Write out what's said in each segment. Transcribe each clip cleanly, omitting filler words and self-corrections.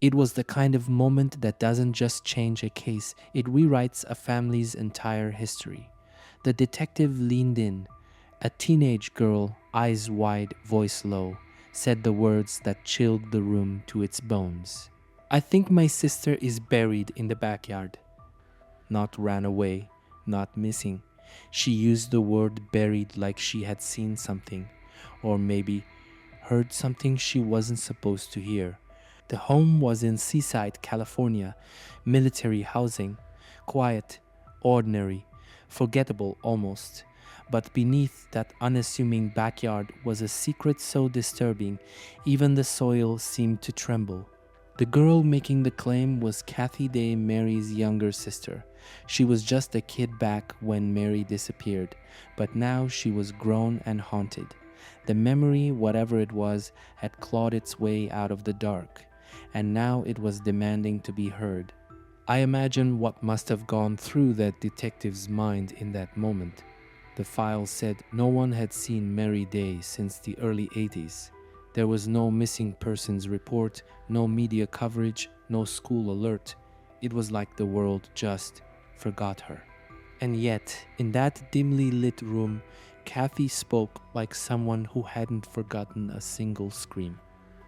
It was the kind of moment that doesn't just change a case, it rewrites a family's entire history. The detective leaned in. A teenage girl, eyes wide, voice low, said the words that chilled the room to its bones. I think my sister is buried in the backyard. Not ran away, not missing. She used the word buried like she had seen something, or maybe heard something she wasn't supposed to hear. The home was in Seaside, California, military housing, quiet, ordinary, forgettable almost. But beneath that unassuming backyard was a secret so disturbing, even the soil seemed to tremble. The girl making the claim was Kathy Day, Mary's younger sister. She was just a kid back when Mary disappeared, but now she was grown and haunted. The memory, whatever it was, had clawed its way out of the dark, and now it was demanding to be heard. I imagine what must have gone through that detective's mind in that moment. The file said no one had seen Mary Day since the early 80s. There was no missing persons report, no media coverage, no school alert. It was like the world just forgot her. And yet, in that dimly lit room, Kathy spoke like someone who hadn't forgotten a single scream.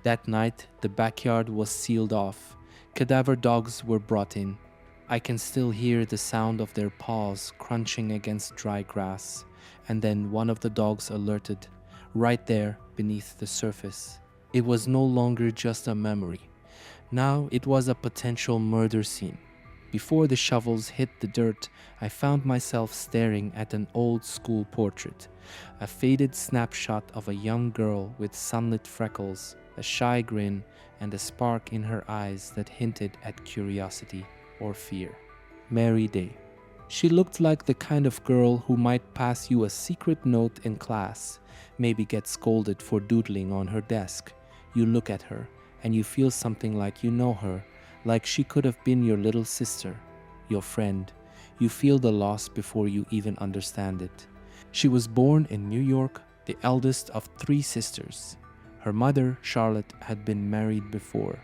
That night, the backyard was sealed off. Cadaver dogs were brought in. I can still hear the sound of their paws crunching against dry grass. And then one of the dogs alerted, right there beneath the surface. It was no longer just a memory. Now it was a potential murder scene. Before the shovels hit the dirt, I found myself staring at an old school portrait, a faded snapshot of a young girl with sunlit freckles, a shy grin, and a spark in her eyes that hinted at curiosity or fear. Mary Day. She looked like the kind of girl who might pass you a secret note in class, maybe get scolded for doodling on her desk. You look at her, and you feel something like you know her, like she could have been your little sister, your friend. You feel the loss before you even understand it. She was born in New York, the eldest of three sisters. Her mother, Charlotte, had been married before.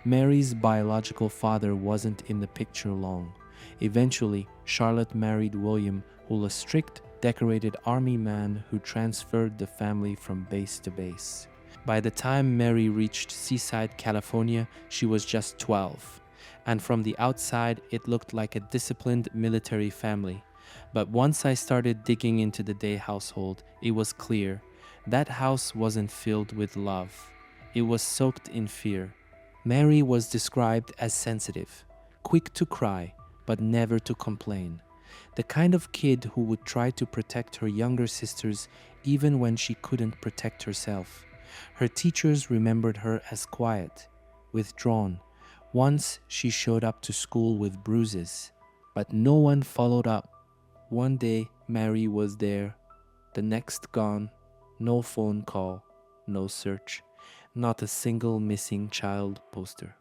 Mary's biological father wasn't in the picture long. Eventually, Charlotte married William, who was a strict, decorated army man who transferred the family from base to base. By the time Mary reached Seaside, California, she was just 12. And from the outside, it looked like a disciplined military family. But once I started digging into the Day household, it was clear that house wasn't filled with love. It was soaked in fear. Mary was described as sensitive, quick to cry, but never to complain. The kind of kid who would try to protect her younger sisters even when she couldn't protect herself. Her teachers remembered her as quiet, withdrawn. Once she showed up to school with bruises, but no one followed up. One day, Mary was there, the next gone. No phone call, no search, not a single missing child poster.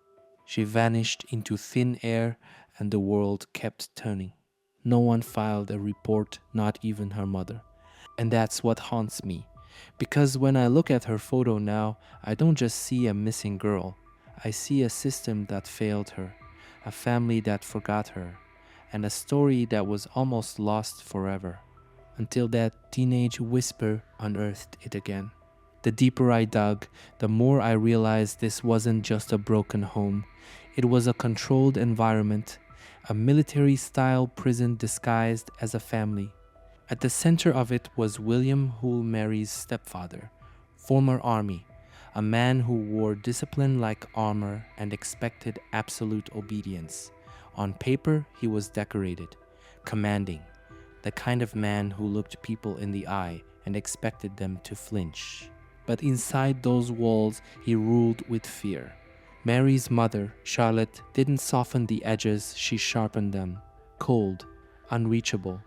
She vanished into thin air and the world kept turning. No one filed a report, not even her mother. And that's what haunts me. Because when I look at her photo now, I don't just see a missing girl. I see a system that failed her, a family that forgot her, and a story that was almost lost forever. Until that teenage whisper unearthed it again. The deeper I dug, the more I realized this wasn't just a broken home. It was a controlled environment, a military-style prison disguised as a family. At the center of it was William Hull Mary's stepfather, former army, a man who wore discipline like armor and expected absolute obedience. On paper, he was decorated, commanding, the kind of man who looked people in the eye and expected them to flinch. But inside those walls, he ruled with fear. Mary's mother, Charlotte, didn't soften the edges, she sharpened them. Cold, unreachable.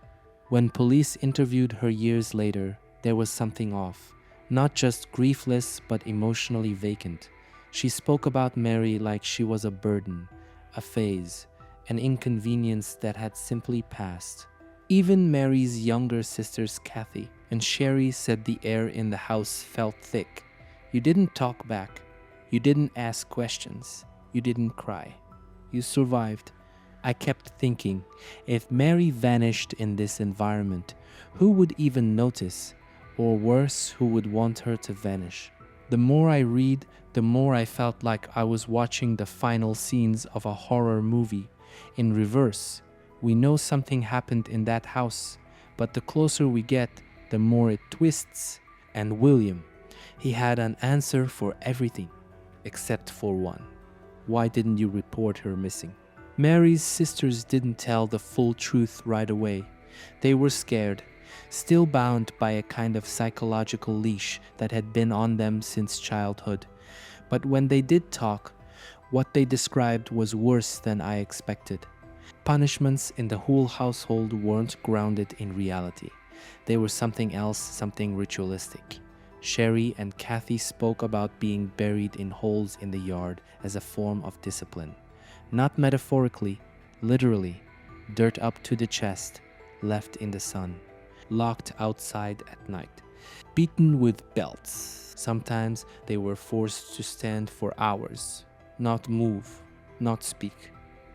When police interviewed her years later, there was something off. Not just griefless, but emotionally vacant. She spoke about Mary like she was a burden, a phase, an inconvenience that had simply passed. Even Mary's younger sisters, Kathy and Sherry, said the air in the house felt thick. You didn't talk back. You didn't ask questions. You didn't cry. You survived. I kept thinking, if Mary vanished in this environment, who would even notice? Or worse, who would want her to vanish? The more I read, the more I felt like I was watching the final scenes of a horror movie. In reverse, we know something happened in that house, but the closer we get, the more it twists. And William, he had an answer for everything, except for one. Why didn't you report her missing? Mary's sisters didn't tell the full truth right away. They were scared, still bound by a kind of psychological leash that had been on them since childhood. But when they did talk, what they described was worse than I expected. Punishments in the whole household weren't grounded in reality. They were something else, something ritualistic. Sherry and Kathy spoke about being buried in holes in the yard as a form of discipline. Not metaphorically, literally, dirt up to the chest, left in the sun, locked outside at night, beaten with belts. Sometimes they were forced to stand for hours, not move, not speak.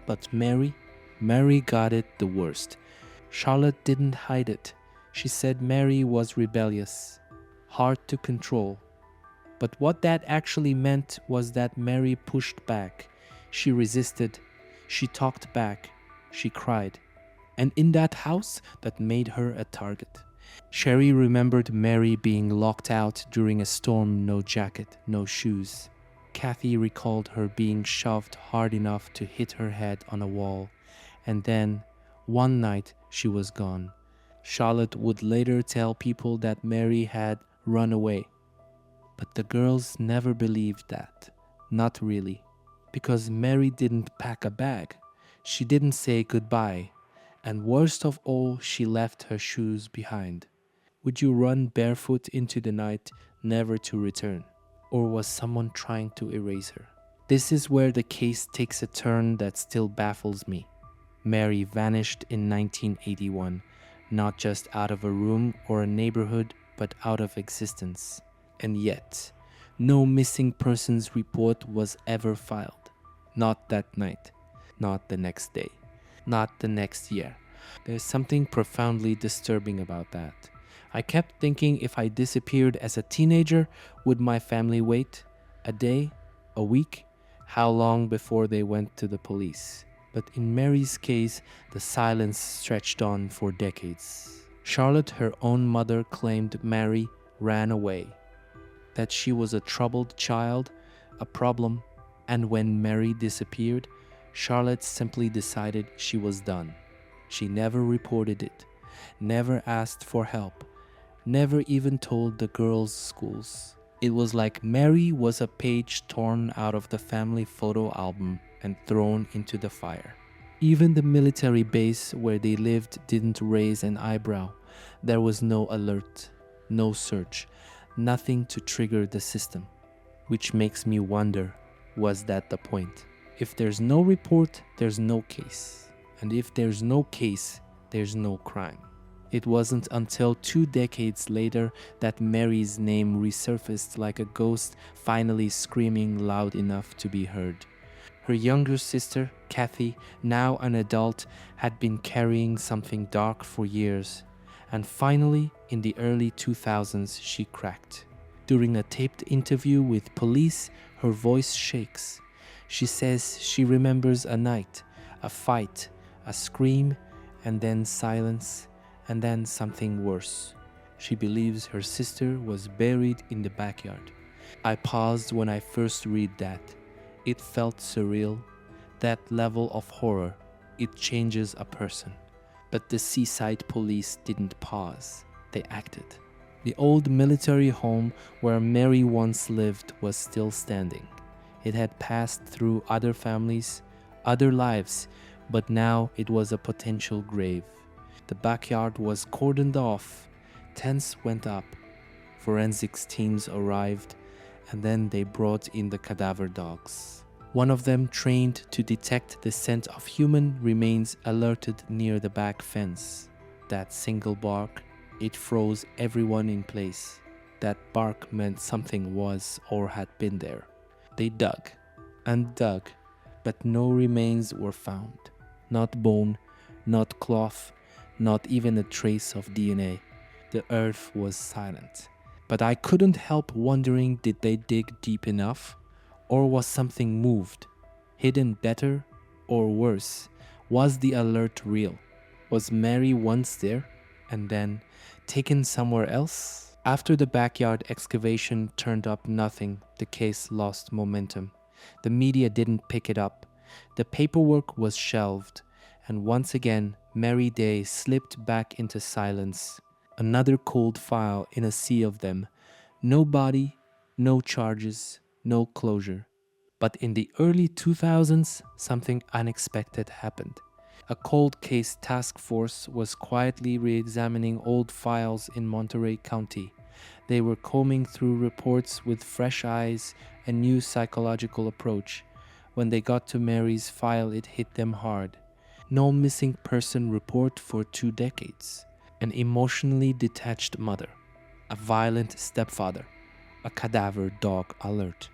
But Mary got it the worst. Charlotte didn't hide it. She said Mary was rebellious, hard to control. But what that actually meant was that Mary pushed back. She resisted. She talked back. She cried. And in that house, that made her a target. Sherry remembered Mary being locked out during a storm, no jacket, no shoes. Kathy recalled her being shoved hard enough to hit her head on a wall. And then, one night, she was gone. Charlotte would later tell people that Mary had run away. But the girls never believed that. Not really. Because Mary didn't pack a bag. She didn't say goodbye. And worst of all, she left her shoes behind. Would you run barefoot into the night, never to return? Or was someone trying to erase her? This is where the case takes a turn that still baffles me. Mary vanished in 1981, not just out of a room or a neighborhood, but out of existence. And yet, no missing persons report was ever filed. Not that night, not the next day, not the next year. There's something profoundly disturbing about that. I kept thinking, if I disappeared as a teenager, would my family wait? A day? A week? How long before they went to the police? But in Mary's case, the silence stretched on for decades. Charlotte, her own mother, claimed Mary ran away, that she was a troubled child, a problem, and when Mary disappeared, Charlotte simply decided she was done. She never reported it, never asked for help, never even told the girls' schools. It was like Mary was a page torn out of the family photo album and thrown into the fire. Even the military base where they lived didn't raise an eyebrow. There was no alert, no search, nothing to trigger the system. Which makes me wonder, was that the point? If there's no report, there's no case. And if there's no case, there's no crime. It wasn't until 2 decades later that Mary's name resurfaced like a ghost, finally screaming loud enough to be heard. Her younger sister, Kathy, now an adult, had been carrying something dark for years. And finally, in the early 2000s, she cracked. During a taped interview with police, her voice shakes. She says she remembers a night, a fight, a scream, and then silence, and then something worse. She believes her sister was buried in the backyard. I paused when I first read that. It felt surreal. That level of horror, it changes a person. But the seaside police didn't pause. They acted. The old military home where Mary once lived was still standing. It had passed through other families, other lives, but now it was a potential grave. The backyard was cordoned off. Tents went up. Forensics teams arrived, and then they brought in the cadaver dogs. One of them, trained to detect the scent of human remains, alerted near the back fence. That single bark, it froze everyone in place. That bark meant something was or had been there. They dug and dug but no remains were found. Not bone, not cloth, not even a trace of DNA. The earth was silent. But I couldn't help wondering, did they dig deep enough? Or was something moved? Hidden better or worse? Was the alert real? Was Mary once there and then taken somewhere else? After the backyard excavation turned up nothing, the case lost momentum. The media didn't pick it up. The paperwork was shelved, and once again, Mary Day slipped back into silence. Another cold file in a sea of them. No body, no charges, no closure. But in the early 2000s, something unexpected happened. A cold case task force was quietly re-examining old files in Monterey County. They were combing through reports with fresh eyes and new psychological approach. When they got to Mary's file, it hit them hard. No missing person report for 2 decades. An emotionally detached mother. A violent stepfather. A cadaver dog alert.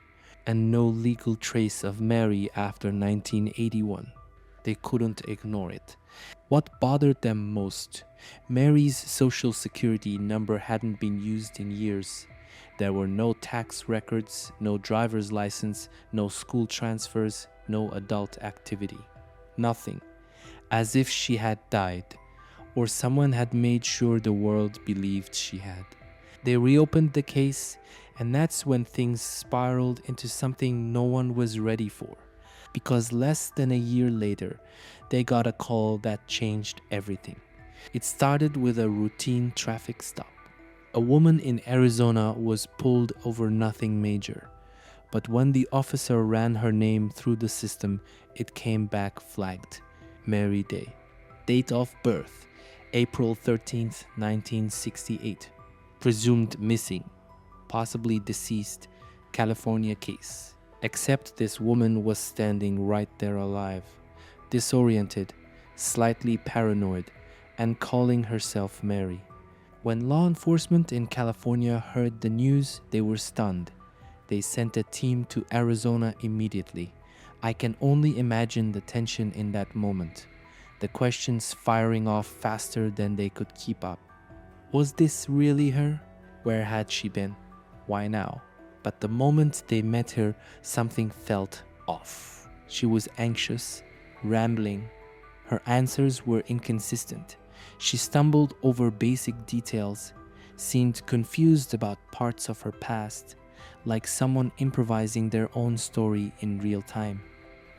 And no legal trace of Mary after 1981. They couldn't ignore it. What bothered them most? Mary's social security number hadn't been used in years. There were no tax records, no driver's license, no school transfers, no adult activity. Nothing. As if she had died, or someone had made sure the world believed she had. They reopened the case, and that's when things spiraled into something no one was ready for. Because less than a year later, they got a call that changed everything. It started with a routine traffic stop. A woman in Arizona was pulled over nothing major. But when the officer ran her name through the system, it came back flagged. Mary Day. Date of birth, April 13th, 1968. Presumed missing, possibly deceased, California case. Except this woman was standing right there alive, disoriented, slightly paranoid, and calling herself Mary. When law enforcement in California heard the news, they were stunned. They sent a team to Arizona immediately. I can only imagine the tension in that moment. The questions firing off faster than they could keep up. Was this really her? Where had she been? Why now? But the moment they met her, something felt off. She was anxious, rambling. Her answers were inconsistent. She stumbled over basic details, seemed confused about parts of her past, like someone improvising their own story in real time.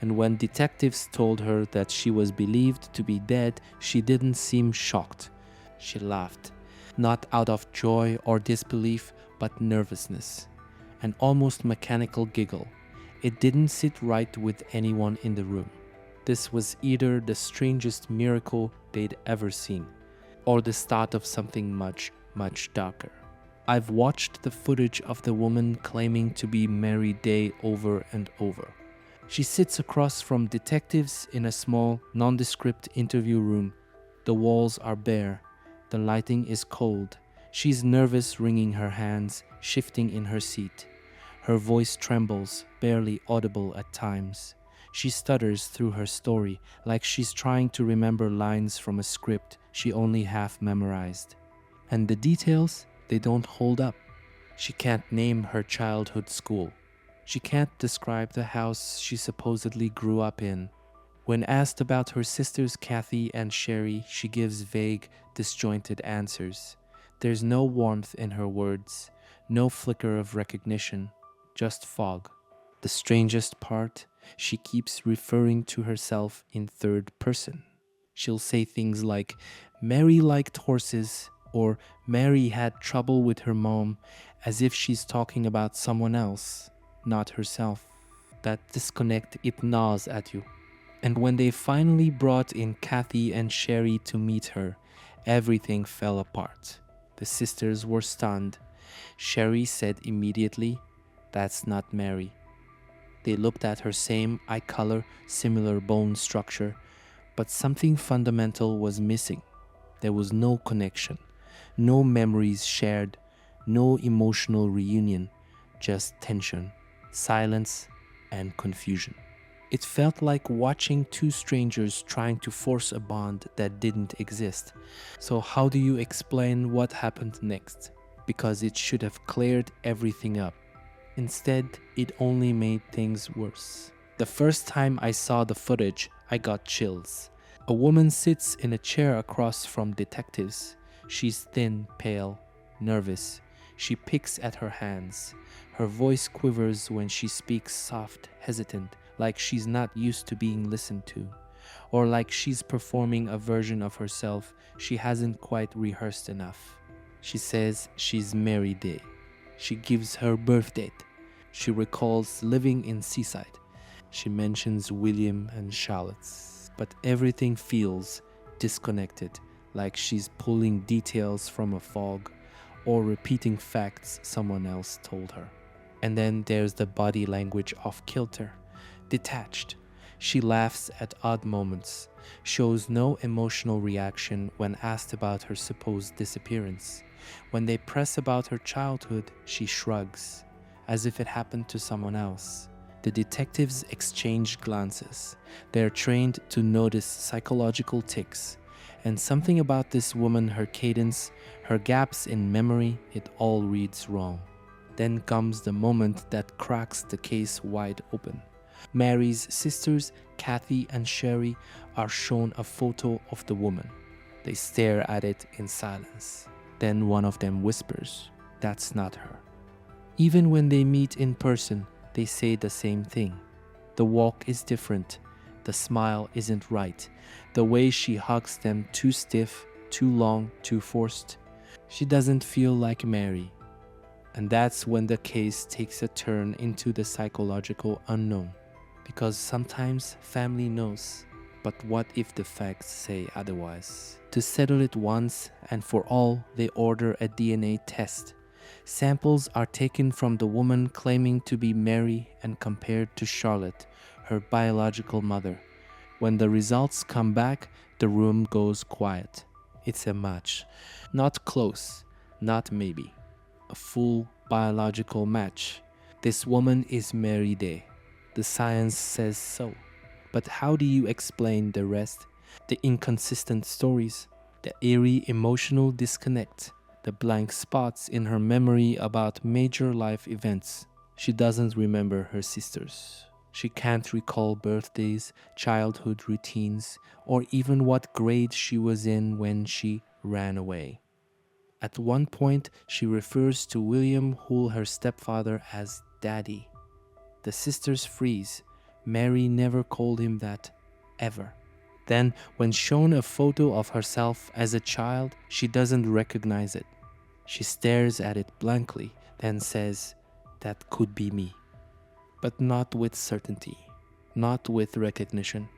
And when detectives told her that she was believed to be dead, she didn't seem shocked. She laughed, not out of joy or disbelief, but nervousness. An almost mechanical giggle. It didn't sit right with anyone in the room. This was either the strangest miracle they'd ever seen, or the start of something much, much darker. I've watched the footage of the woman claiming to be Mary Day over and over. She sits across from detectives in a small, nondescript interview room. The walls are bare. The lighting is cold. She's nervous, wringing her hands, shifting in her seat. Her voice trembles, barely audible at times. She stutters through her story, like she's trying to remember lines from a script she only half memorized. And the details, they don't hold up. She can't name her childhood school. She can't describe the house she supposedly grew up in. When asked about her sisters Kathy and Sherry, she gives vague, disjointed answers. There's no warmth in her words, no flicker of recognition, just fog. The strangest part, she keeps referring to herself in third person. She'll say things like, Mary liked horses, or Mary had trouble with her mom, as if she's talking about someone else, not herself. That disconnect, it gnaws at you. And when they finally brought in Kathy and Sherry to meet her, everything fell apart. The sisters were stunned. Sherry said immediately, "That's not Mary." They looked at her, same eye color, similar bone structure, but something fundamental was missing. There was no connection, no memories shared, no emotional reunion, just tension, silence, and confusion. It felt like watching two strangers trying to force a bond that didn't exist. So, how do you explain what happened next? Because it should have cleared everything up. Instead, it only made things worse. The first time I saw the footage, I got chills. A woman sits in a chair across from detectives. She's thin, pale, nervous. She picks at her hands. Her voice quivers when she speaks soft, hesitant, like she's not used to being listened to, or like she's performing a version of herself she hasn't quite rehearsed enough. She says she's Mary Day. She gives her birth date. She recalls living in Seaside. She mentions William and Charlotte's, but everything feels disconnected, like she's pulling details from a fog or repeating facts someone else told her. And then there's the body language off kilter, detached. She laughs at odd moments, shows no emotional reaction when asked about her supposed disappearance. When they press about her childhood, she shrugs, as if it happened to someone else. The detectives exchange glances. They're trained to notice psychological tics. And something about this woman, her cadence, her gaps in memory, it all reads wrong. Then comes the moment that cracks the case wide open. Mary's sisters, Kathy and Sherry, are shown a photo of the woman. They stare at it in silence. Then one of them whispers, "That's not her." Even when they meet in person, they say the same thing. The walk is different. The smile isn't right. The way she hugs them too stiff, too long, too forced. She doesn't feel like Mary. And that's when the case takes a turn into the psychological unknown. Because sometimes family knows, but what if the facts say otherwise? To settle it once and for all, they order a DNA test. Samples are taken from the woman claiming to be Mary and compared to Charlotte, her biological mother. When the results come back, the room goes quiet. It's a match. Not close, not maybe. A full biological match. This woman is Mary Day. The science says so. But how do you explain the rest? The inconsistent stories, the eerie emotional disconnect, the blank spots in her memory about major life events. She doesn't remember her sisters. She can't recall birthdays, childhood routines, or even what grade she was in when she ran away. At one point, she refers to William Hull, her stepfather, as Daddy. The sisters freeze. Mary never called him that, ever. Then, when shown a photo of herself as a child, she doesn't recognize it. She stares at it blankly, then says, "That could be me." But not with certainty, not with recognition.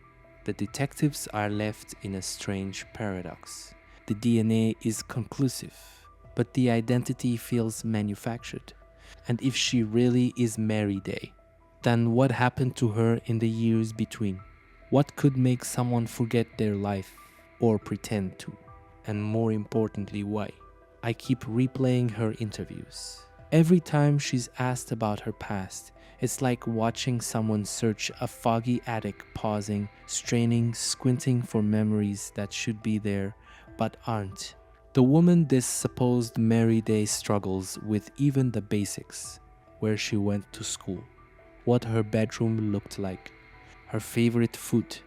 The detectives are left in a strange paradox. The DNA is conclusive, but the identity feels manufactured. And if she really is Mary Day, then what happened to her in the years between? What could make someone forget their life or pretend to? And more importantly, why? I keep replaying her interviews. Every time she's asked about her past, it's like watching someone search a foggy attic, pausing, straining, squinting for memories that should be there but aren't. The woman this supposed Mary Day struggles with even the basics: where she went to school, what her bedroom looked like, her favorite food,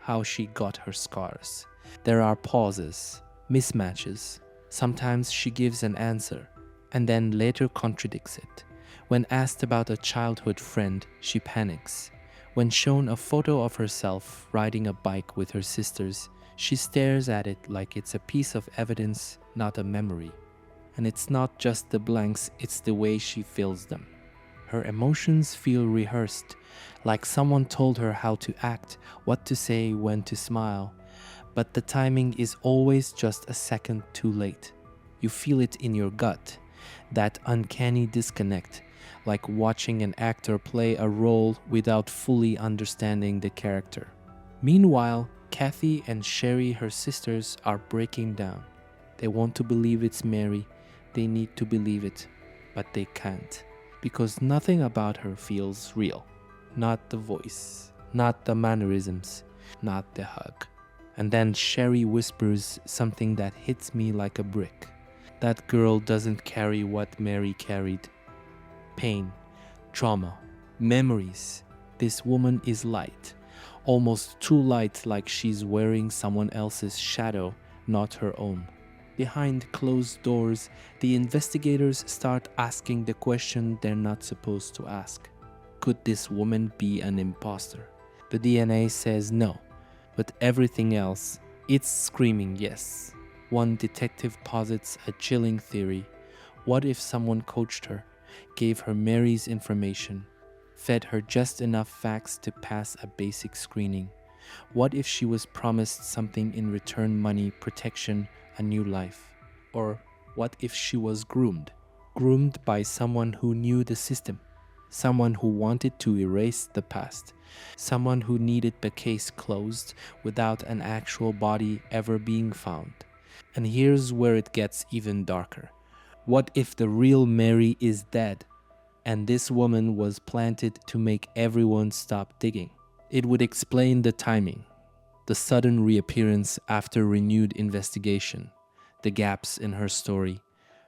how she got her scars. There are pauses, mismatches. Sometimes she gives an answer and then later contradicts it. When asked about a childhood friend, she panics. When shown a photo of herself riding a bike with her sisters, she stares at it like it's a piece of evidence, not a memory. And it's not just the blanks, it's the way she fills them. Her emotions feel rehearsed, like someone told her how to act, what to say, when to smile. But the timing is always just a second too late. You feel it in your gut, that uncanny disconnect, like watching an actor play a role without fully understanding the character. Meanwhile, Kathy and Sherry, her sisters, are breaking down. They want to believe it's Mary. They need to believe it, but they can't, because nothing about her feels real. Not the voice, not the mannerisms, not the hug. And then Sherry whispers something that hits me like a brick. That girl doesn't carry what Mary carried: pain, trauma, memories. This woman is light, almost too light, like she's wearing someone else's shadow, not her own. Behind closed doors, the investigators start asking the question they're not supposed to ask. Could this woman be an imposter? The DNA says no, but everything else, it's screaming yes. One detective posits a chilling theory. What if someone coached her, gave her Mary's information, fed her just enough facts to pass a basic screening? What if she was promised something in return: money, protection, a new life? Or what if she was groomed? Groomed by someone who knew the system, someone who wanted to erase the past, someone who needed the case closed without an actual body ever being found. And here's where it gets even darker. What if the real Mary is dead, and this woman was planted to make everyone stop digging? It would explain the timing, the sudden reappearance after renewed investigation, the gaps in her story,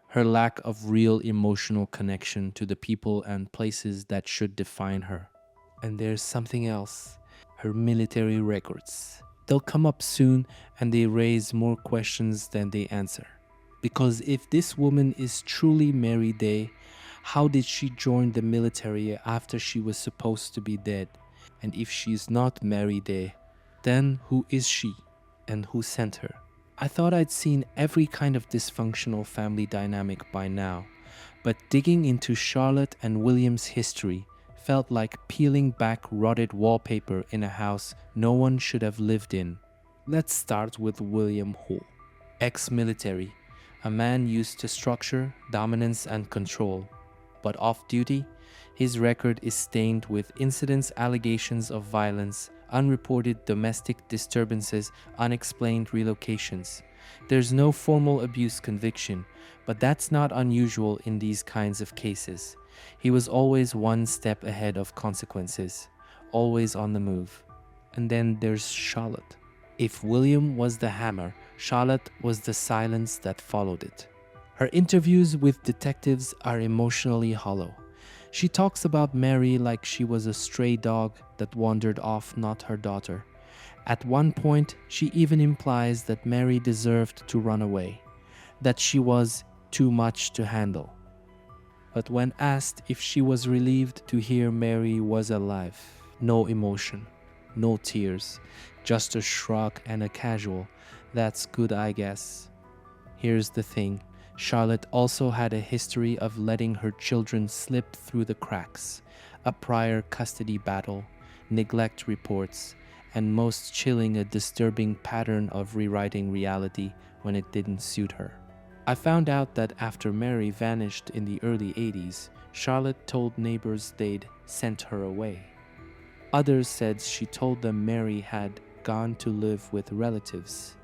her lack of real emotional connection to the people and places that should define her. And there's something else: her military records. They'll come up soon, and they raise more questions than they answer. Because if this woman is truly Mary Day, how did she join the military after she was supposed to be dead? And if she's not Mary Day, then who is she, and who sent her? I thought I'd seen every kind of dysfunctional family dynamic by now, but digging into Charlotte and William's history felt like peeling back rotted wallpaper in a house no one should have lived in. Let's start with William Hull, ex-military, a man used to structure, dominance, and control. But off-duty, his record is stained with incidents, allegations of violence, unreported domestic disturbances, unexplained relocations. There's no formal abuse conviction, but that's not unusual in these kinds of cases. He was always one step ahead of consequences, always on the move. And then there's Charlotte. If William was the hammer, Charlotte was the silence that followed it. Her interviews with detectives are emotionally hollow. She talks about Mary like she was a stray dog that wandered off, not her daughter. At one point, she even implies that Mary deserved to run away, that she was too much to handle. But when asked if she was relieved to hear Mary was alive, no emotion, no tears, just a shrug and a casual, "That's good, I guess." Here's the thing: Charlotte also had a history of letting her children slip through the cracks, a prior custody battle, neglect reports, and most chilling, a disturbing pattern of rewriting reality when it didn't suit her. I found out that after Mary vanished in the early 80s, Charlotte told neighbors they'd sent her away. Others said she told them Mary had gone to live with relatives.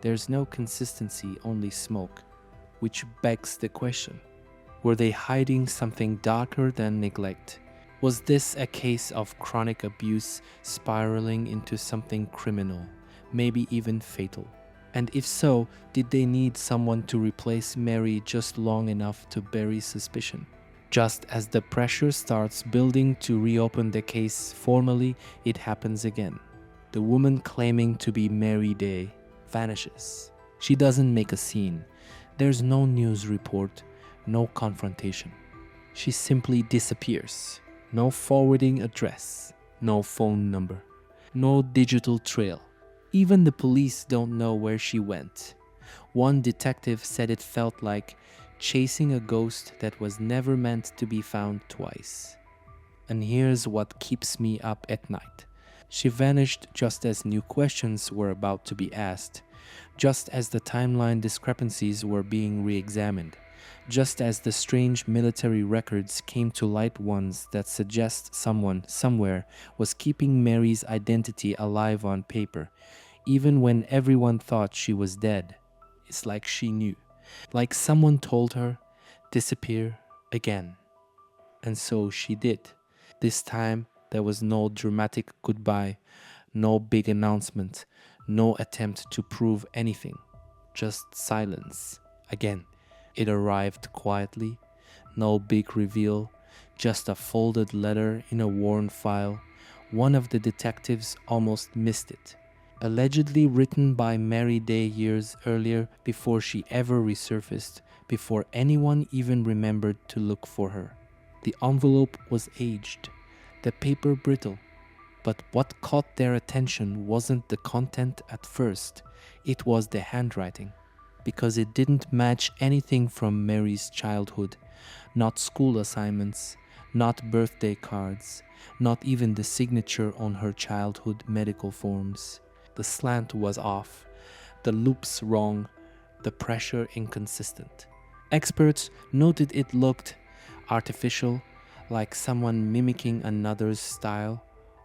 There's no consistency, only smoke. Which begs the question: were they hiding something darker than neglect? Was this a case of chronic abuse spiraling into something criminal, maybe even fatal? And if so, did they need someone to replace Mary just long enough to bury suspicion? Just as the pressure starts building to reopen the case formally, it happens again. The woman claiming to be Mary Day vanishes. She doesn't make a scene. There's no news report, no confrontation. She simply disappears. No forwarding address, no phone number, no digital trail. Even the police don't know where she went. One detective said it felt like chasing a ghost that was never meant to be found twice. And here's what keeps me up at night. She vanished just as new questions were about to be asked, just as the timeline discrepancies were being re-examined, just as the strange military records came to light, ones that suggest someone, somewhere, was keeping Mary's identity alive on paper, even when everyone thought she was dead. It's like she knew, like someone told her, disappear again. And so she did, this time There was no dramatic goodbye, no big announcement, no attempt to prove anything. Just silence. Again, it arrived quietly, no big reveal, just a folded letter in a worn file. One of the detectives almost missed it. Allegedly written by Mary Day years earlier, before she ever resurfaced, before anyone even remembered to look for her. The envelope was aged, the paper brittle, but what caught their attention wasn't the content at first, it was the handwriting. Because it didn't match anything from Mary's childhood, not school assignments, not birthday cards, not even the signature on her childhood medical forms. The slant was off, the loops wrong, the pressure inconsistent. Experts noted it looked artificial, like someone mimicking another's style,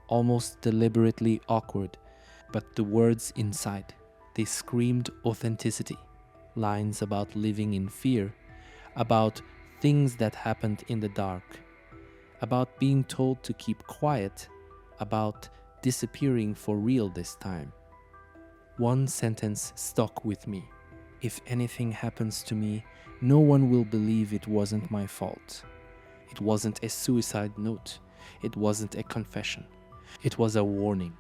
almost deliberately awkward. But the words inside, they screamed authenticity. Lines about living in fear, about things that happened in the dark, about being told to keep quiet, about disappearing for real this time. One sentence stuck with me. If anything happens to me, no one will believe it wasn't my fault. It wasn't a suicide note. It wasn't a confession. It was a warning.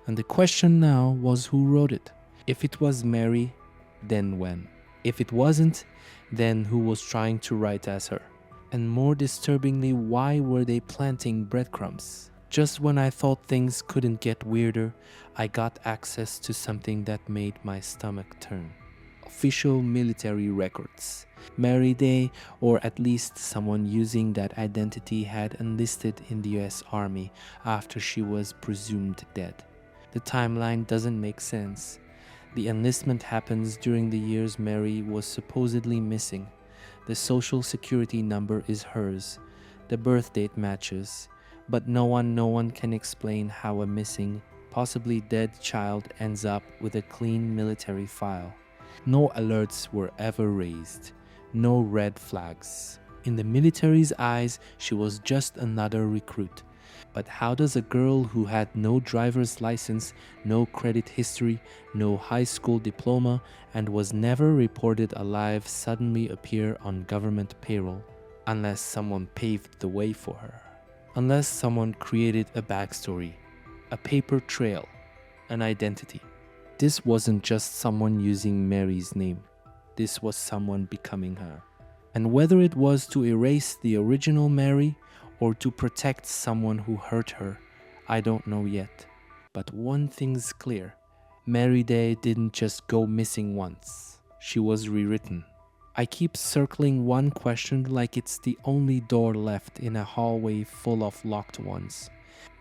And the question now was who wrote it. If it was Mary, then when? If it wasn't, then who was trying to write as her? And more disturbingly, why were they planting breadcrumbs? Just when I thought things couldn't get weirder, I got access to something that made my stomach turn. Official military records. Mary Day, or at least someone using that identity, had enlisted in the US Army after she was presumed dead. The timeline doesn't make sense. The enlistment happens during the years Mary was supposedly missing. The social security number is hers. The birth date matches. But no one can explain how a missing, possibly dead child ends up with a clean military file. No alerts were ever raised. No red flags. In the military's eyes, she was just another recruit. But how does a girl who had no driver's license, no credit history, no high school diploma, and was never reported alive suddenly appear on government payroll? Unless someone paved the way for her. Unless someone created a backstory, a paper trail, an identity. This wasn't just someone using Mary's name. This was someone becoming her. And whether it was to erase the original Mary or to protect someone who hurt her, I don't know yet. But one thing's clear. Mary Day didn't just go missing once. She was rewritten. I keep circling one question like it's the only door left in a hallway full of locked ones.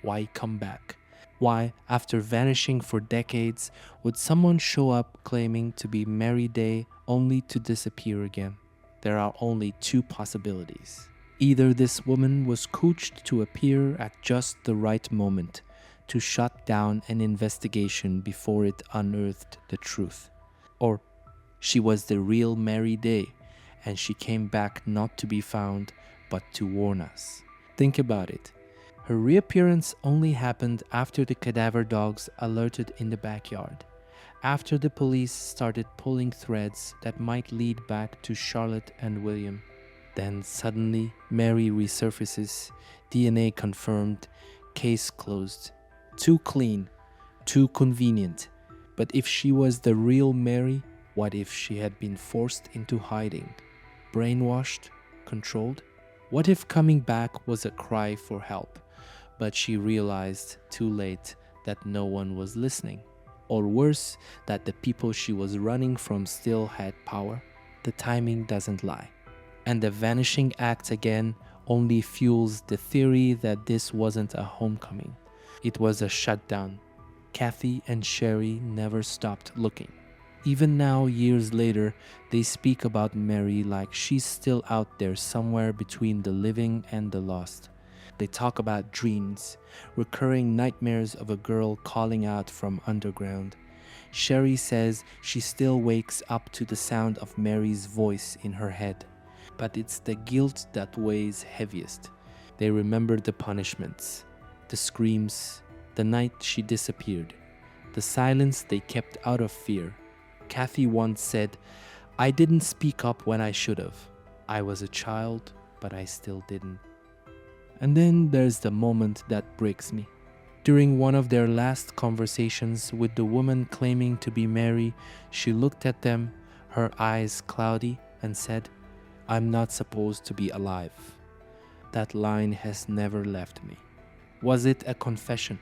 Why come back? Why, after vanishing for decades, would someone show up claiming to be Mary Day only to disappear again? There are only two possibilities. Either this woman was coached to appear at just the right moment, to shut down an investigation before it unearthed the truth, or she was the real Mary Day, and she came back not to be found, but to warn us. Think about it. Her reappearance only happened after the cadaver dogs alerted in the backyard, after the police started pulling threads that might lead back to Charlotte and William. Then suddenly, Mary resurfaces, DNA confirmed, case closed. Too clean, too convenient. But if she was the real Mary, what if she had been forced into hiding? Brainwashed? Controlled? What if coming back was a cry for help, but she realized too late that no one was listening? Or worse, that the people she was running from still had power? The timing doesn't lie. And the vanishing act again only fuels the theory that this wasn't a homecoming. It was a shutdown. Kathy and Sherry never stopped looking. Even now, years later, they speak about Mary like she's still out there somewhere between the living and the lost. They talk about dreams, recurring nightmares of a girl calling out from underground. Sherry says she still wakes up to the sound of Mary's voice in her head. But it's the guilt that weighs heaviest. They remember the punishments, the screams, the night she disappeared, the silence they kept out of fear. Kathy once said, "I didn't speak up when I should have. I was a child, but I still didn't." And then there's the moment that breaks me. During one of their last conversations with the woman claiming to be Mary, she looked at them, her eyes cloudy, and said, "I'm not supposed to be alive." That line has never left me. Was it a confession,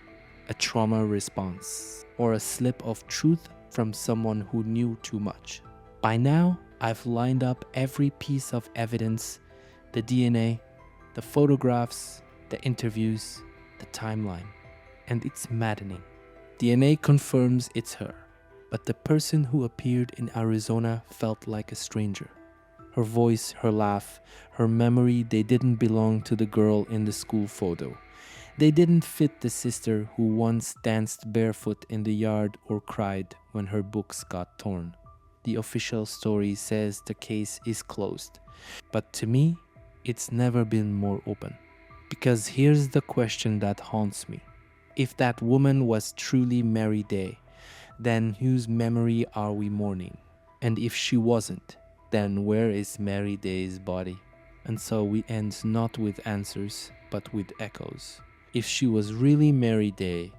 a trauma response, or a slip of truth from someone who knew too much? By now, I've lined up every piece of evidence: the DNA, the photographs, the interviews, the timeline. And it's maddening. DNA confirms it's her, but the person who appeared in Arizona felt like a stranger. Her voice, her laugh, her memory, they didn't belong to the girl in the school photo. They didn't fit the sister who once danced barefoot in the yard or cried when her books got torn. The official story says the case is closed, but to me, it's never been more open. Because here's the question that haunts me. If that woman was truly Mary Day, then whose memory are we mourning? And if she wasn't, then where is Mary Day's body? And so we end not with answers, but with echoes. If she was really Mary Day,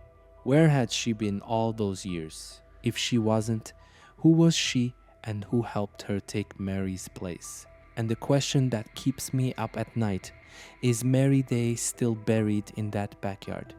where had she been all those years? If she wasn't, who was she and who helped her take Mary's place? And the question that keeps me up at night is Mary Day still buried in that backyard?